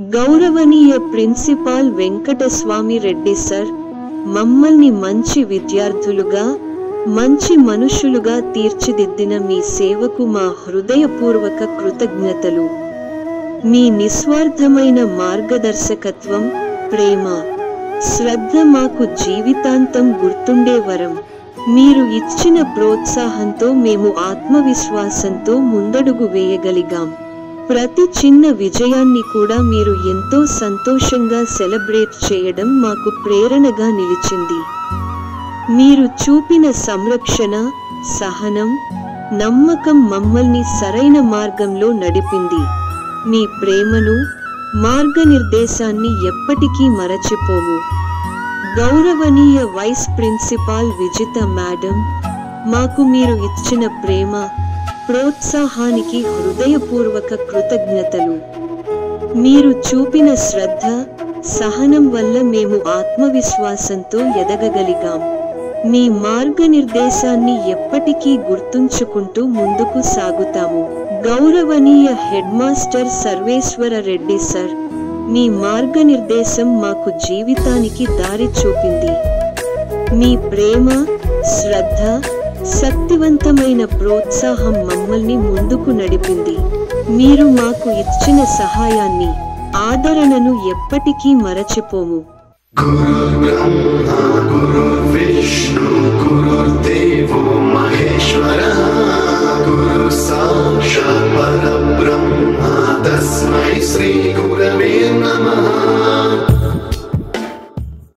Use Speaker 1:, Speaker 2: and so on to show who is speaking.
Speaker 1: గౌరవనీయ principal Venkataswamy Reddy sir, మమ్మల్ని మంచి విద్యార్థులుగా, మంచి మనుషులుగా తీర్చిదిద్దిన మీ సేవకు మా హృదయపూర్వక కృతజ్ఞతలు. మీ నిస్వార్థమైన మార్గదర్శకత్వం, ప్రేమ, శ్రద్ధ మాకు జీవితాంతం గుర్తుండే వరం. మీరు ఇచ్చిన ప్రోత్సాహంతో మేము ఆత్మవిశ్వాసంతో ముందడుగు వేయగలిగాం. ప్రతి చిన్న విజయాన్ని కూడా మీరు ఎంతో సంతోషంగా సెలబ్రేట్ చేయడం మాకు ప్రేరణగా నిలిచింది. మీరు చూపిన సంరక్షణ, సహనం, నమ్మకం మమ్మల్ని సరైన మార్గంలో నడిపింది. మీ ప్రేమను, మార్గనిర్దేశాన్ని ఎప్పటికీ మరచిపోము. గౌరవనీయ వైస్ ప్రిన్సిపాల్ విజిత మేడం, మాకు మీరు ఇచ్చిన ప్రేమ, ప్రోత్సాహానికి హృదయపూర్వక కృతజ్ఞతలు. మీరు చూపిన శ్రద్ధ, సహనం వల్ల మేము ఆత్మవిశ్వాసంతో ఎదగగలిగాం. మీ మార్గనిర్దేశాన్ని ఎప్పటికీ గుర్తుంచుకుంటూ ముందుకు సాగుతాము. గౌరవనీయ హెడ్ మాస్టర్ సర్వేశ్వర రెడ్డి సార్, మీ మార్గనిర్దేశం మాకు జీవితానికి దారి చూపింది. మీ ప్రేమ, శ్రద్ధ, శక్తివంతమైన ప్రోత్సాహం మమ్మల్ని ముందుకు నడిపింది. మీరు మాకు ఇచ్చిన సహాయాన్ని, ఆదరణను ఎప్పటికీ మరచిపోము.
Speaker 2: గురు బ్రహ్మ గురు విష్ణు